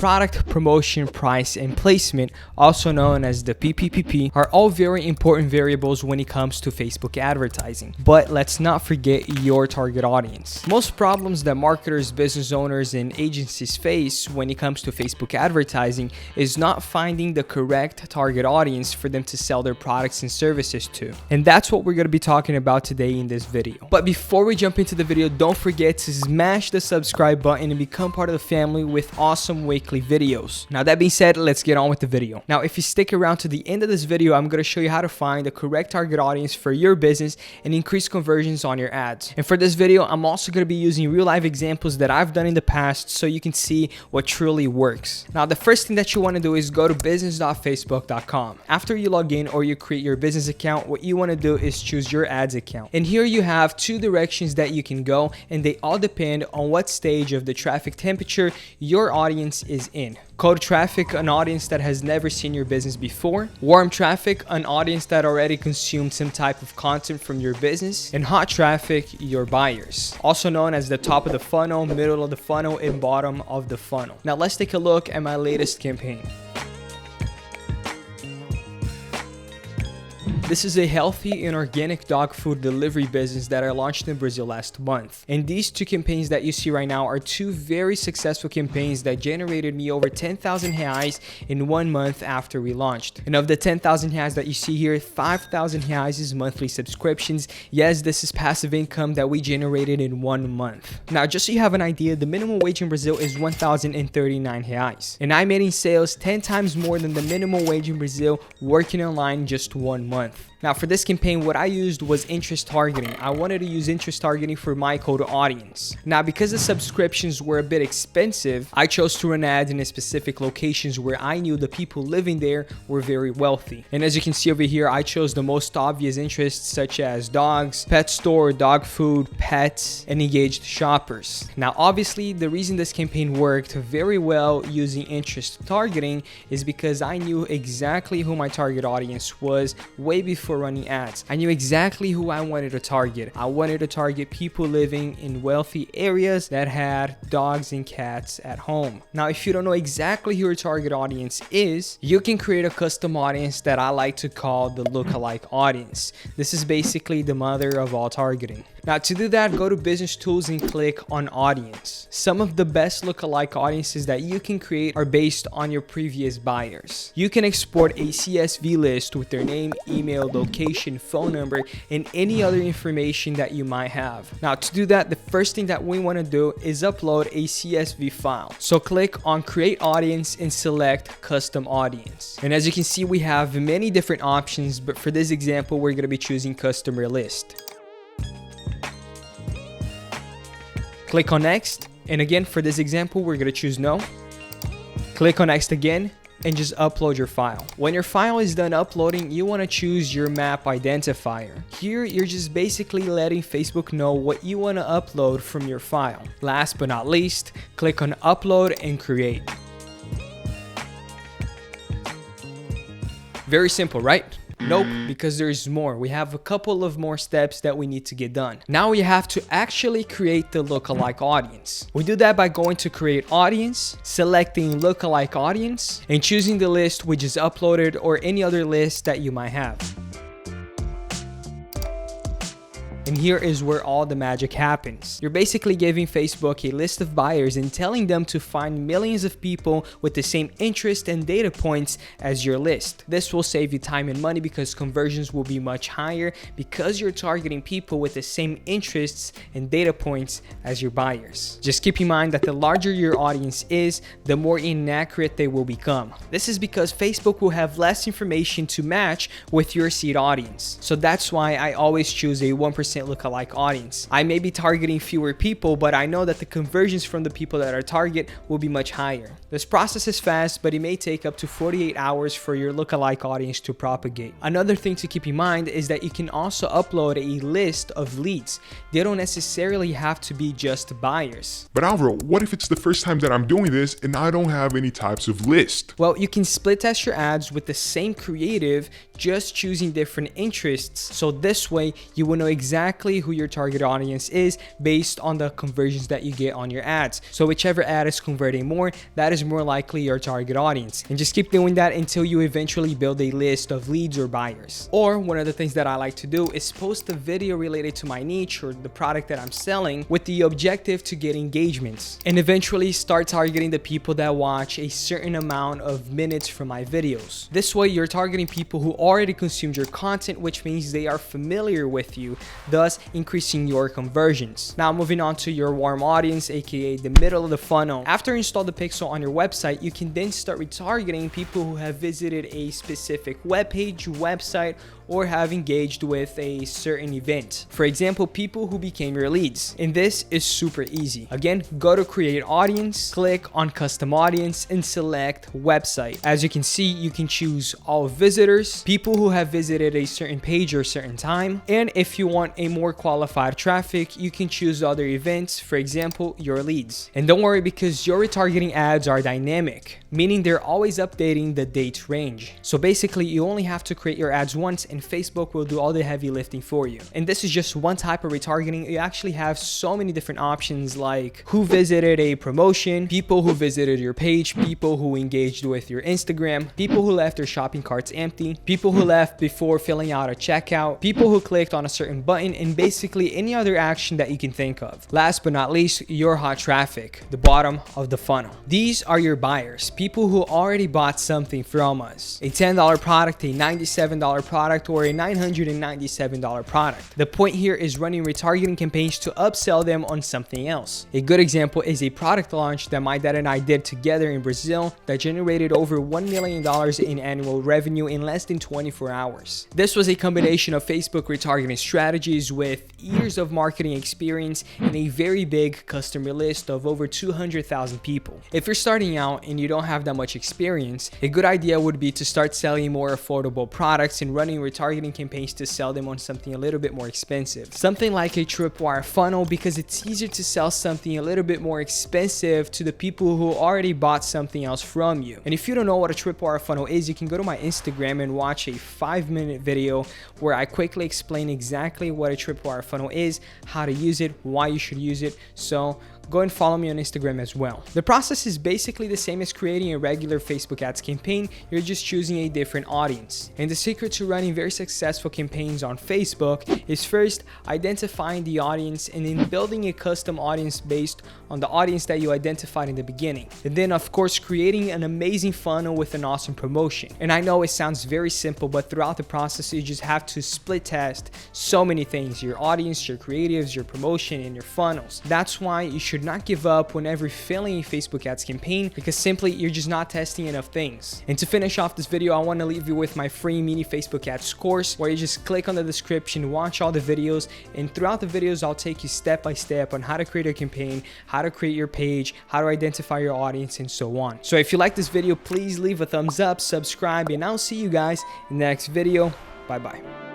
product, promotion, price, and placement, also known as the PPPP, are all very important variables when it comes to Facebook advertising. But let's not forget your target audience. Most problems that marketers, business owners, and agencies face when it comes to Facebook advertising is not finding the correct target audience for them to sell their products and services to. And that's what we're going to be talking about today in this video. But before we jump into the video, don't forget to smash the subscribe button and become part of the family with awesome weekly videos. Now that being said, let's get on with the video. Now if you stick around to the end of this video, I'm going to show you how to find the correct target audience for your business and increase conversions on your ads. And for this video, I'm also going to be using real life examples that I've done in the past so you can see what truly works. Now the first thing that you want to do is go to business.facebook.com. After you log in or you create your business account, what you want to do is choose your ads account. And here you have two directions that you can go, and they all depend on what stage of the traffic temperature your audience is in. Cold traffic, an audience that has never seen your business before. Warm traffic, an audience that already consumed some type of content from your business. And hot traffic, your buyers. Also known as the top of the funnel, middle of the funnel, and bottom of the funnel. Now let's take a look at my latest campaign. This is a healthy and organic dog food delivery business that I launched in Brazil last month. And these two campaigns that you see right now are two very successful campaigns that generated me over 10,000 reais in 1 month after we launched. And of the 10,000 reais that you see here, 5,000 reais is monthly subscriptions. Yes, this is passive income that we generated in 1 month. Now, just so you have an idea, the minimum wage in Brazil is 1,039 reais. And I made in sales 10 times more than the minimum wage in Brazil working online in just 1 month. Now for this campaign, what I used was interest targeting. I wanted to use interest targeting for my cold audience. Now because the subscriptions were a bit expensive, I chose to run ads in specific locations where I knew the people living there were very wealthy. And as you can see over here, I chose the most obvious interests such as dogs, pet store, dog food, pets, and engaged shoppers. Now obviously the reason this campaign worked very well using interest targeting is because I knew exactly who my target audience was way before running ads. I knew exactly who I wanted to target. I wanted to target people living in wealthy areas that had dogs and cats at home. Now, if you don't know exactly who your target audience is, you can create a custom audience that I like to call the LookAlike Audience. This is basically the mother of all targeting. Now, to do that, go to Business Tools and click on Audience. Some of the best LookAlike audiences that you can create are based on your previous buyers. You can export a CSV list with their name, email, location, phone number, and any other information that you might have. Now to do that, the first thing that we want to do is upload a CSV file. So click on Create Audience and select Custom Audience. And as you can see, we have many different options, but for this example, we're going to be choosing Customer List. Click on Next. And again, for this example, we're going to choose No. Click on Next again, and just upload your file. When your file is done uploading, you want to choose your map identifier. Here, you're just basically letting Facebook know what you want to upload from your file. Last but not least, click on Upload and Create. Very simple, right? Nope, because there's more. We have a couple of more steps that we need to get done. Now we have to actually create the lookalike audience. We do that by going to Create Audience, selecting Lookalike Audience, and choosing the list which is uploaded or any other list that you might have. And here is where all the magic happens. You're basically giving Facebook a list of buyers and telling them to find millions of people with the same interest and data points as your list. This will save you time and money because conversions will be much higher because you're targeting people with the same interests and data points as your buyers. Just keep in mind that the larger your audience is, the more inaccurate they will become. This is because Facebook will have less information to match with your seed audience. So that's why I always choose a 1% lookalike audience. I may be targeting fewer people, but I know that the conversions from the people that are target will be much higher. This process is fast, but it may take up to 48 hours for your lookalike audience to propagate. Another thing to keep in mind is that you can also upload a list of leads. They don't necessarily have to be just buyers. But Alvaro, what if it's the first time that I'm doing this and I don't have any types of list? Well, you can split test your ads with the same creative, just choosing different interests. So this way you will know exactly exactly who your target audience is based on the conversions that you get on your ads. So whichever ad is converting more, that is more likely your target audience. And just keep doing that until you eventually build a list of leads or buyers. Or one of the things that I like to do is post a video related to my niche or the product that I'm selling with the objective to get engagements and eventually start targeting the people that watch a certain amount of minutes from my videos. This way you're targeting people who already consumed your content, which means they are familiar with you, thus increasing your conversions. Now moving on to your warm audience, aka the middle of the funnel. After you install the pixel on your website, you can then start retargeting people who have visited a specific webpage, website, or have engaged with a certain event. For example, people who became your leads. And this is super easy. Again, go to create audience, click on custom audience, and select website. As you can see, you can choose all visitors, people who have visited a certain page or certain time. And if you want a more qualified traffic, you can choose other events, for example, your leads. And don't worry, because your retargeting ads are dynamic, meaning they're always updating the date range. So basically, you only have to create your ads once and Facebook will do all the heavy lifting for you. And this is just one type of retargeting. You actually have so many different options, like who visited a promotion, people who visited your page, people who engaged with your Instagram, people who left their shopping carts empty, people who left before filling out a checkout, people who clicked on a certain button, and basically any other action that you can think of. Last but not least, your hot traffic, the bottom of the funnel. These are your buyers, people who already bought something from us. A $10 product, a $97 product, or a $997 product. The point here is running retargeting campaigns to upsell them on something else. A good example is a product launch that my dad and I did together in Brazil that generated over $1 million in annual revenue in less than 24 hours. This was a combination of Facebook retargeting strategies with years of marketing experience and a very big customer list of over 200,000 people. If you're starting out and you don't have that much experience, a good idea would be to start selling more affordable products and running retargeting campaigns to sell them on something a little bit more expensive. Something like a tripwire funnel, because it's easier to sell something a little bit more expensive to the people who already bought something else from you. And if you don't know what a tripwire funnel is, you can go to my Instagram and watch a 5-minute video where I quickly explain exactly what a tripwire funnel is, how to use it, why you should use it. So go and follow me on Instagram as well. The process is basically the same as creating a regular Facebook ads campaign. You're just choosing a different audience. And the secret to running very successful campaigns on Facebook is first identifying the audience and then building a custom audience based on the audience that you identified in the beginning. And then of course, creating an amazing funnel with an awesome promotion. And I know it sounds very simple, but throughout the process, you just have to split test so many things: your audience, your creatives, your promotion, and your funnels. That's why you should not give up whenever filling a Facebook ads campaign, because simply you're just not testing enough things. And to finish off this video, I want to leave you with my free mini Facebook ads course, where you just click on the description, watch all the videos, and throughout the videos I'll take you step by step on how to create a campaign, how to create your page, how to identify your audience, and so on. So if you like this video, please leave a thumbs up, subscribe, and I'll see you guys in the next video. Bye bye.